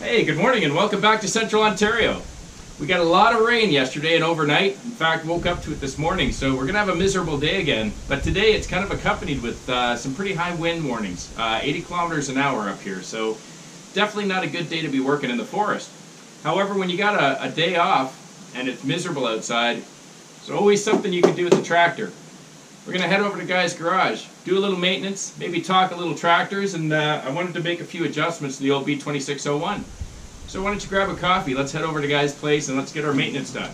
Hey, good morning and welcome back to Central Ontario. We got a lot of rain yesterday and overnight. In fact, woke up to it this morning, so we're gonna have a miserable day again. But today it's kind of accompanied with some pretty high wind warnings, 80 kilometers an hour up here. So definitely not a good day to be working in the forest. However, when you got a day off and it's miserable outside, there's always something you can do with the tractor. We're gonna head over to Guy's garage, do a little maintenance, maybe talk a little tractors, and I wanted to make a few adjustments to the old B2601. So why don't you grab a coffee, let's head over to Guy's place and let's get our maintenance done.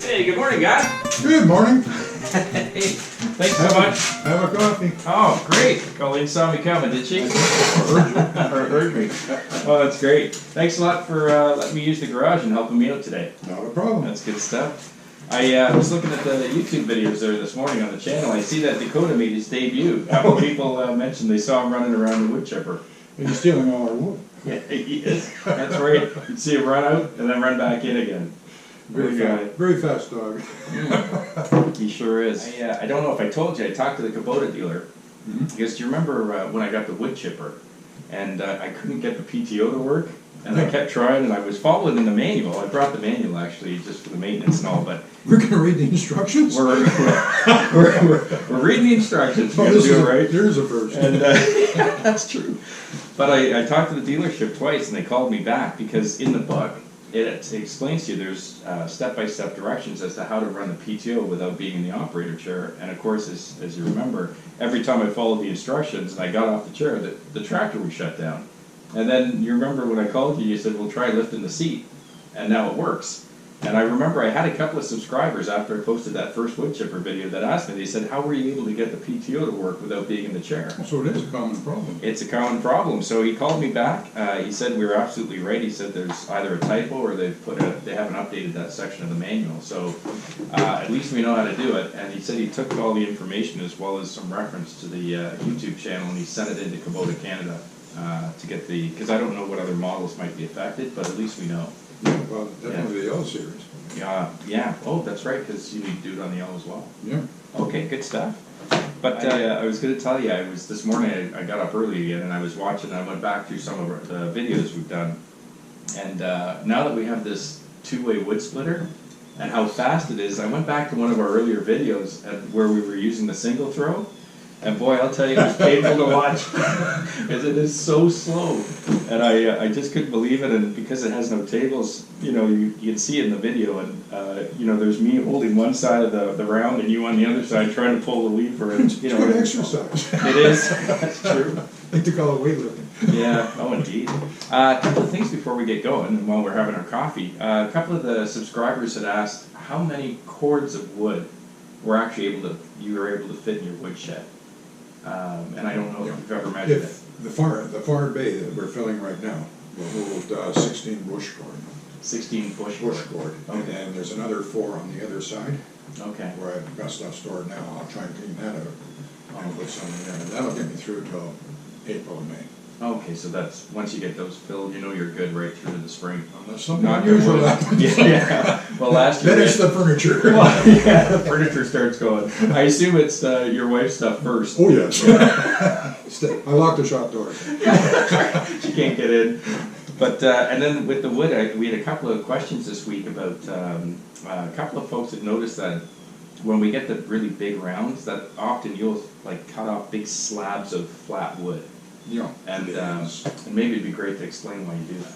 Hey, good morning, Guy. Good morning. Hey, thanks so much. Have a coffee. Oh, great. Colleen saw me coming, did she? Or heard me. Oh, that's great. Thanks a lot for letting me use the garage and helping me out today. Not a problem. That's good stuff. I was looking at the YouTube videos there this morning on the channel. I see that Dakota made his debut. A couple people mentioned they saw him running around the wood chipper. He's stealing all our wood. Yeah, he is. That's right. You'd see him run out and then run back in again. Very fast dog. He sure is. I don't know if I told you, I talked to the Kubota dealer. Because do you remember when I got the wood chipper and I couldn't get the PTO to work? And I kept trying and I was following in the manual. I brought the manual actually just for the maintenance and all, but We're going to read the instructions? we're reading the instructions. We're Oh, gonna do it right. There's a first. And that's true. But I talked to the dealership twice and they called me back because in the book it explains to you there's step-by-step directions as to how to run the PTO without being in the operator chair. And of course, as you remember, every time I followed the instructions and I got off the chair, the tractor was shut down. And then you remember when I called you, you said, well, try lifting the seat. And now it works. And I remember I had a couple of subscribers after I posted that first wood chipper video that asked me, they said, how were you able to get the PTO to work without being in the chair? So it is a common problem. It's a common problem. So he called me back. He said we were absolutely right. He said there's either a typo or they haven't updated that section of the manual. So at least we know how to do it. And he said he took all the information as well as some reference to the YouTube channel and he sent it into Kubota Canada to get because I don't know what other models might be affected, but at least we know. Yeah, well, definitely the L series. Yeah. Oh, that's right, because you need to do it on the L as well. Yeah. Okay, good stuff. But I was going to tell you, this morning I got up early again and I was watching, I went back through some of the videos we've done. And now that we have this two-way wood splitter and how fast it is, I went back to one of our earlier videos where we were using the single throw. And boy, I'll tell you, it was painful to watch because it is so slow. And I just couldn't believe it. And because it has no tables, you can see it in the video. And, there's me holding one side of the round and you on the other side trying to pull the lever. And, It's good exercise. It is. That's true. I like to call it weightlifting. Yeah, oh indeed. A couple of things before we get going and while we're having our coffee. A couple of the subscribers had asked how many cords of wood you were able to fit in your woodshed. And I don't know if you've ever measured it. The far bay that we're filling right now will hold 16 bush cord. 16 bush cord. Okay. And then there's another 4 on the other side. Okay. Where I've got stuff stored now. I'll try and clean that out and put some in there. And that'll get me through till April and May. Okay, so that's, once you get those filled, you're good right through to the spring. Unless something unusual happens. Yeah. Well, last year. Then it's the furniture. Well, yeah, the furniture starts going. I assume it's your wife's stuff first. Oh, yes. I locked the shop door. She can't get in. But, and then with the wood, we had a couple of questions this week about, a couple of folks had noticed that when we get the really big rounds, that often you'll cut off big slabs of flat wood. Yeah. And maybe it'd be great to explain why you do that.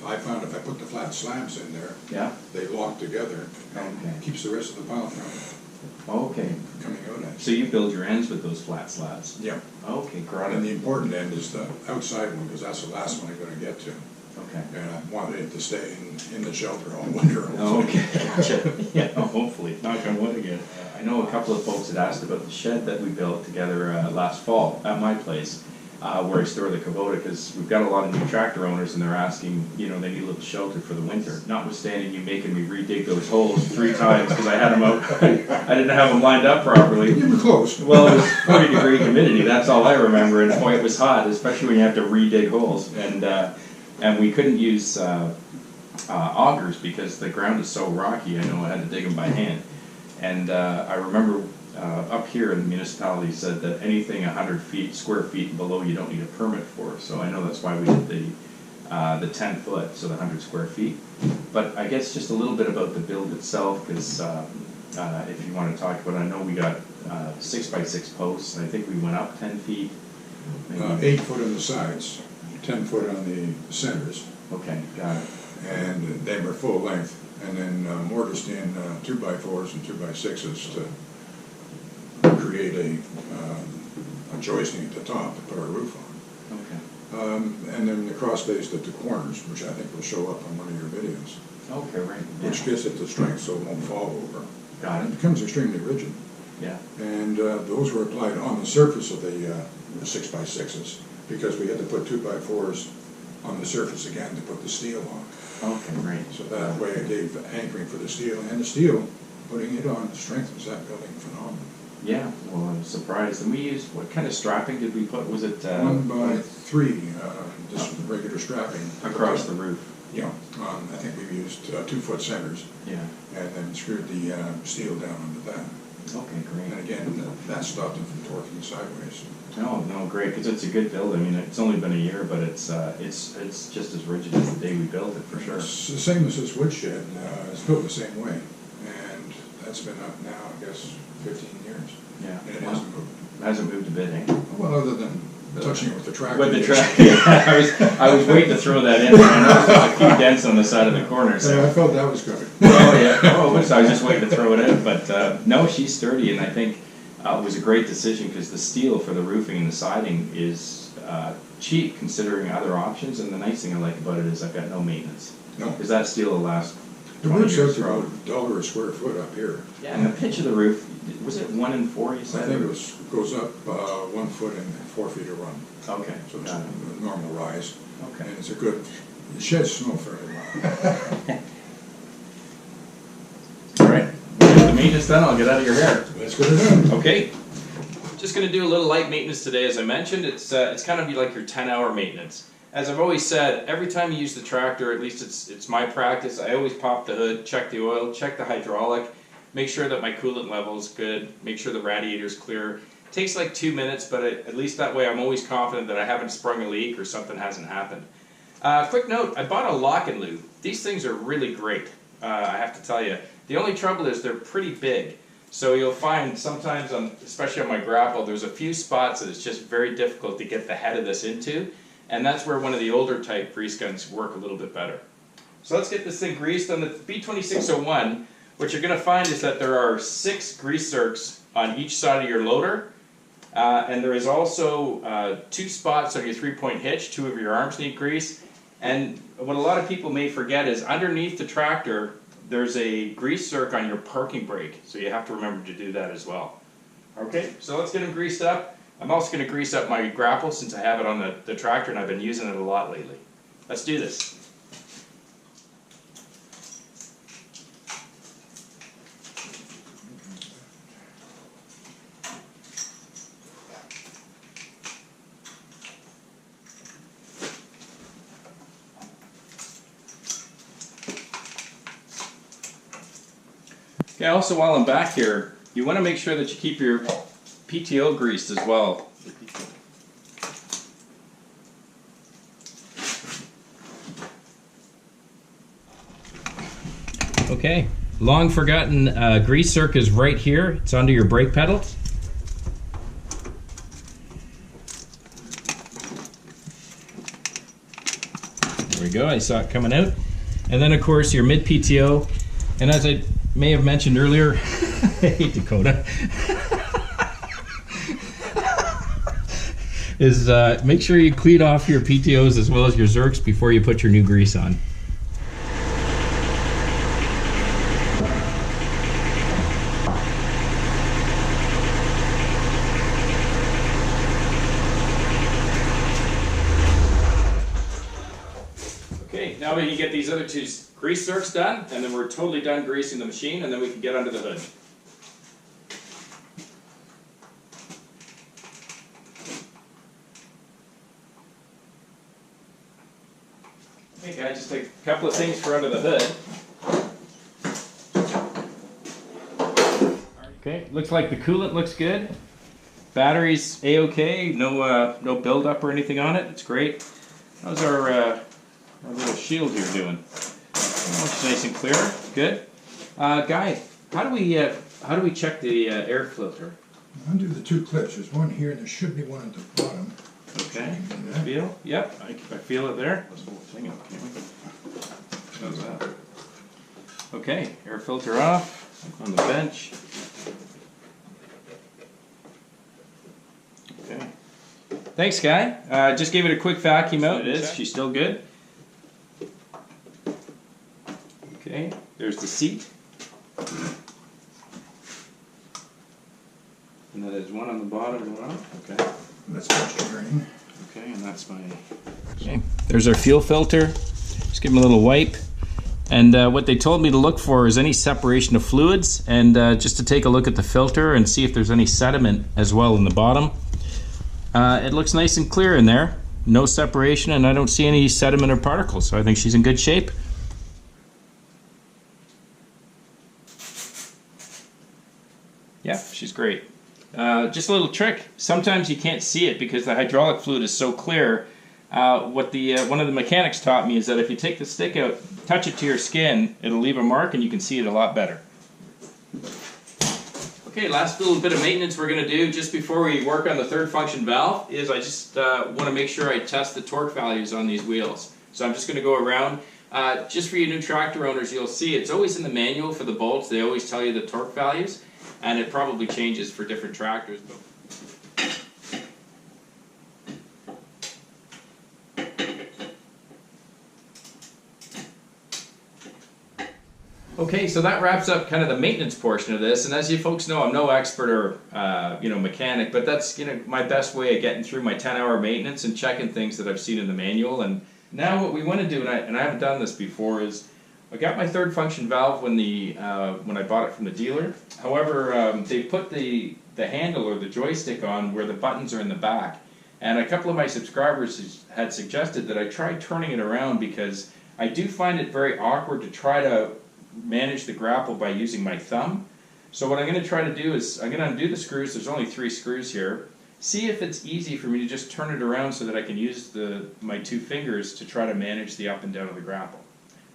I found if I put the flat slabs in there, yeah, they lock together and keeps the rest of the pile from coming out at you. So you build your ends with those flat slabs? Yeah. Okay, got it. And the important end is the outside one because that's the last one I'm going to get to. Okay. And I wanted it to stay in the shelter all winter. Okay, gotcha. Yeah, hopefully. Knock on wood again. I know a couple of folks had asked about the shed that we built together last fall at my place. where I store the Kubota, because we've got a lot of new tractor owners and they're asking, you know, they need a little shelter for the winter. Notwithstanding you making me redig those holes 3 times because I had them out, I didn't have them lined up properly. You were close. Well, it was 40-degree humidity, that's all I remember, and boy, it was hot, especially when you have to redig holes. And we couldn't use augers because the ground is so rocky. I know I had to dig them by hand. And I remember up here in the municipality said that anything 100 square feet below you don't need a permit for. So I know that's why we did the 10 foot, so the 100 square feet. But I guess just a little bit about the build itself, because if you want to talk about it, I know we got 6x6 posts, and I think we went up 10 feet. 8 foot on the sides, 10 foot on the centers. Okay, got it. And they were full length. And then mortised in 2x4s and 2x6s to create a joisting at the top to put our roof on. Okay. And then the cross based at the corners, which I think will show up on one of your videos. Okay, right. Which gives it the strength so it won't fall over. Got it. It becomes extremely rigid. Yeah. And those were applied on the surface of the 6x6s because we had to put 2x4s on the surface again to put the steel on. Okay, right. So that way it gave anchoring for the steel, and the steel, putting it on, strengthens that building phenomenally. Yeah, well, I was surprised. And we used, what kind of strapping did we put? Was it 1x3, just regular strapping. across the roof? Yeah, I think we used 2-foot centers. Yeah. And then screwed the steel down under that. Okay, great. And again, that stopped them from torquing sideways. No, great, because it's a good build. I mean, it's only been a year, but it's just as rigid as the day we built it, for sure. It's the same as this woodshed. It's built the same way. And that's been up now, I guess, 15 years. Yeah. And it hasn't moved. It hasn't moved a bit, eh? Well, other than touching it with the tractor. With the tractor, yeah. I was waiting to throw that in. I noticed there's a few dents on the side of the corner. So. Yeah, I felt that was coming. Oh, yeah. Oh, so I was just waiting to throw it in. But no, she's sturdy, and I think it was a great decision because the steel for the roofing and the siding is cheap considering other options. And the nice thing I like about it is I've got no maintenance. No. Because that steel will last The 20 roof's years. out to about $1 a square foot up here. Yeah, and the pitch of the roof, was it 1 in 4, you I said? think it goes up 1 foot and 4 feet a run. Okay, So it's got it. a normal rise. Okay. And it's a good, it sheds snow fairly well. All right, we'll get the maintenance done, I'll get out of your hair. Let's get it done. Okay. Just going to do a little light maintenance today, as I mentioned. It's kind of like your 10-hour maintenance. As I've always said, every time you use the tractor, at least it's my practice, I always pop the hood, check the oil, check the hydraulic, make sure that my coolant level is good, make sure the radiator is clear. It takes like 2 minutes, but at least that way I'm always confident that I haven't sprung a leak or something hasn't happened. Quick note, I bought a lock and lube. These things are really great, I have to tell you. The only trouble is they're pretty big. So you'll find sometimes, especially on my grapple, there's a few spots that it's just very difficult to get the head of this into. And that's where one of the older type grease guns work a little bit better. So let's get this thing greased. On the B2601, what you're going to find is that there are 6 grease zerks on each side of your loader. And there is also 2 spots on your 3-point hitch. 2 of your arms need grease. And what a lot of people may forget is underneath the tractor, there's a grease zerk on your parking brake. So you have to remember to do that as well. Okay, so let's get them greased up. I'm also going to grease up my grapple since I have it on the tractor and I've been using it a lot lately. Let's do this. Okay, also while I'm back here, you want to make sure that you keep your PTO greased as well. Okay, long forgotten grease zerk is right here. It's under your brake pedal. There we go, I saw it coming out. And then of course your mid PTO. And as I may have mentioned earlier, hey Dakota, is make sure you clean off your PTOs as well as your zerks before you put your new grease on. Now we can get these other two grease zerks done, and then we're totally done greasing the machine, and then we can get under the hood. Okay guys, just a couple of things for under the hood. Okay, looks like the coolant looks good. Battery's A-OK, no buildup or anything on it. It's great. How's our little shield here doing? Looks nice and clear. Good. Guy, how do we check the air filter? Undo the two clips. There's one here, and there should be one at the bottom. Okay. Feel? Yep. I feel it there. Let's hold the thing up, can't we? How's that? Okay. Air filter off. On the bench. Okay. Thanks, Guy. Just gave it a quick vacuum out. It is. She's still good. Okay. There's the seat. And that is one on the bottom and one off. Okay. That's extra drain. Okay, and that's my... Okay. There's our fuel filter. Just give them a little wipe. And what they told me to look for is any separation of fluids, and just to take a look at the filter and see if there's any sediment as well in the bottom. It looks nice and clear in there. No separation, and I don't see any sediment or particles, so I think she's in good shape. Yeah, she's great. Just a little trick. Sometimes you can't see it because the hydraulic fluid is so clear. What one of the mechanics taught me is that if you take the stick out, touch it to your skin, it'll leave a mark and you can see it a lot better. Okay, last little bit of maintenance we're going to do just before we work on the third function valve is I just want to make sure I test the torque values on these wheels. So I'm just going to go around. Just for you new tractor owners, you'll see it's always in the manual for the bolts. They always tell you the torque values, and it probably changes for different tractors. Okay, so that wraps up kind of the maintenance portion of this, and as you folks know, I'm no expert or mechanic, but that's my best way of getting through my 10-hour maintenance and checking things that I've seen in the manual. And now what we want to do, and I haven't done this before, is I got my third function valve when I bought it from the dealer. However, they put the handle or the joystick on where the buttons are in the back, and a couple of my subscribers had suggested that I try turning it around because I do find it very awkward to try to manage the grapple by using my thumb. So what I'm going to try to do is I'm going to undo the screws. There's only 3 screws here. See if it's easy for me to just turn it around so that I can use my 2 fingers to try to manage the up and down of the grapple.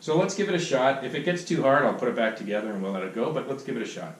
So let's give it a shot. If it gets too hard, I'll put it back together and we'll let it go, but let's give it a shot.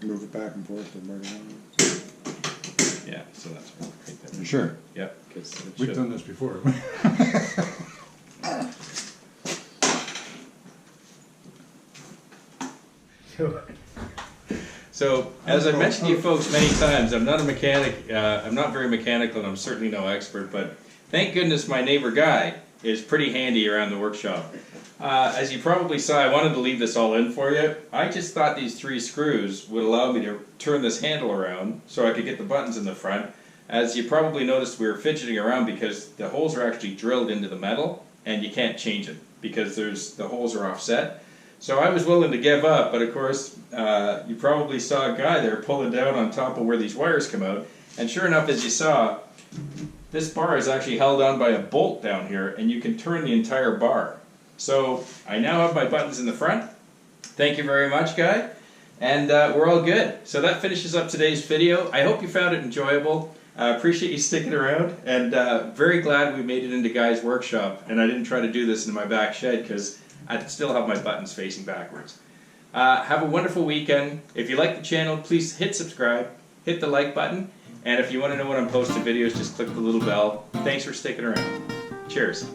Move it back and forth to murder. Yeah, so that's right there. Sure. Yep. We've done this before. So, as I mentioned to you folks many times, I'm not a mechanic, I'm not very mechanical, and I'm certainly no expert, but thank goodness my neighbor Guy is pretty handy around the workshop. As you probably saw, I wanted to leave this all in for you. I just thought these 3 screws would allow me to turn this handle around so I could get the buttons in the front. As you probably noticed, we were fidgeting around because the holes are actually drilled into the metal, and you can't change it because the holes are offset. So I was willing to give up, but of course, you probably saw a guy there pulling down on top of where these wires come out, and sure enough, as you saw, this bar is actually held on by a bolt down here, and you can turn the entire bar. So I now have my buttons in the front. Thank you very much, Guy, and we're all good. So that finishes up today's video. I hope you found it enjoyable. I appreciate you sticking around, and very glad we made it into Guy's workshop, and I didn't try to do this in my back shed because I'd still have my buttons facing backwards. Have a wonderful weekend. If you like the channel, please hit subscribe, hit the like button, And if you want to know when I'm posting videos, just click the little bell. Thanks for sticking around. Cheers.